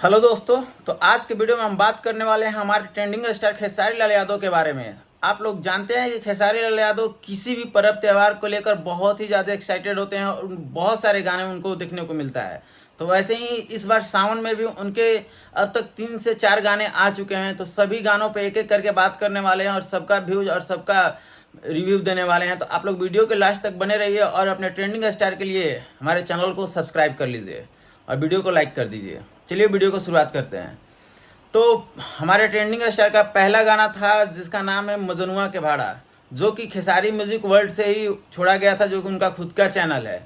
Hello दोस्तों। तो आज के वीडियो में हम बात करने वाले हैं हमारे ट्रेंडिंग स्टार खेसारी लाल यादव के बारे में। आप लोग जानते हैं कि खेसारी लाल यादव किसी भी पर्व त्यौहार को लेकर बहुत ही ज़्यादा एक्साइटेड होते हैं और बहुत सारे गाने उनको देखने को मिलता है। तो वैसे ही इस बार सावन में भी उनके अब तक 3 से 4 गाने आ चुके हैं। तो सभी गानों पे एक एक करके बात करने वाले हैं और सबका व्यूज और सबका रिव्यू देने वाले हैं। तो आप लोग वीडियो के लास्ट तक बने रहिए और अपने ट्रेंडिंग स्टार के लिए हमारे चैनल को सब्सक्राइब कर लीजिए और वीडियो को लाइक कर दीजिए। चलिए वीडियो को शुरुआत करते हैं। तो हमारे ट्रेंडिंग स्टार का पहला गाना था जिसका नाम है मजनुआ के भाड़ा, जो कि खेसारी म्यूजिक वर्ल्ड से ही छोड़ा गया था, जो कि उनका खुद का चैनल है।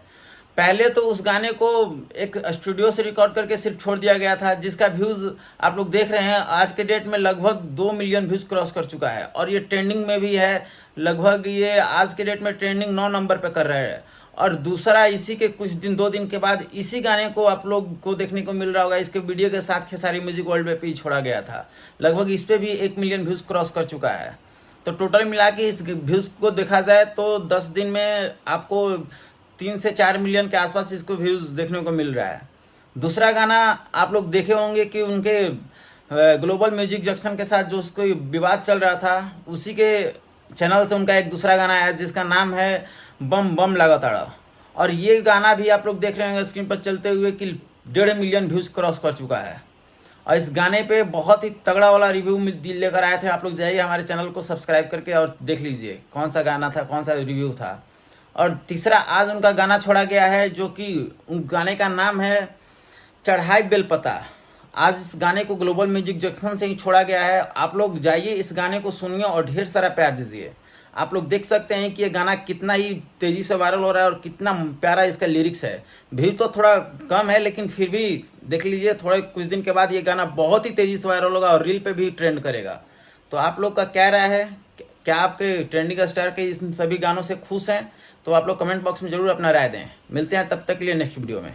पहले तो उस गाने को एक स्टूडियो से रिकॉर्ड करके सिर्फ छोड़ दिया गया था, जिसका व्यूज़ आप लोग देख रहे हैं आज के डेट में लगभग 2 मिलियन व्यूज़ क्रॉस कर चुका है और ये ट्रेंडिंग में भी है। लगभग ये आज के डेट में ट्रेंडिंग 9 नंबर पे कर रहा है। और दूसरा इसी के कुछ दिन 2 दिन के बाद इसी गाने को आप लोग को देखने को मिल रहा होगा, इसके वीडियो के साथ खेसारी म्यूजिक वर्ल्ड पे छोड़ा गया था। लगभग इस पे भी 1 मिलियन व्यूज़ क्रॉस कर चुका है। तो टोटल मिला के इस व्यूज़ को देखा जाए तो 10 दिन में आपको 3 से 4 मिलियन के आसपास इसको व्यूज़ देखने को मिल रहा है। दूसरा गाना आप लोग देखे होंगे कि उनके ग्लोबल म्यूजिक जंक्शन के साथ जो उसको विवाद चल रहा था, उसी के चैनल से उनका एक दूसरा गाना है जिसका नाम है बम बम लगाताड़ा। और ये गाना भी आप लोग देख रहे होंगे स्क्रीन पर चलते हुए कि 1.5 मिलियन व्यूज़ क्रॉस कर चुका है। और इस गाने पे बहुत ही तगड़ा वाला रिव्यू लेकर आए थे। आप लोग जाइए हमारे चैनल को सब्सक्राइब करके और देख लीजिए कौन सा गाना था, कौन सा रिव्यू था। और तीसरा आज उनका गाना छोड़ा गया है, जो कि उन गाने का नाम है चढ़ाई बेलपता। आज इस गाने को ग्लोबल म्यूजिक जंक्शन से ही छोड़ा गया है। आप लोग जाइए इस गाने को सुनिए और ढेर सारा प्यार दीजिए। आप लोग देख सकते हैं कि ये गाना कितना ही तेज़ी से वायरल हो रहा है और कितना प्यारा इसका लिरिक्स है। व्यू तो थोड़ा कम है लेकिन फिर भी देख लीजिए, थोड़े कुछ दिन के बाद ये गाना बहुत ही तेज़ी से वायरल होगा और रील पे भी ट्रेंड करेगा। तो आप लोग का क्या राय है? क्या आपके ट्रेंडिंग स्टार के इन सभी गानों से खुश हैं? तो आप लोग कमेंट बॉक्स में ज़रूर अपना राय दें। मिलते हैं तब तक के लिए नेक्स्ट वीडियो में।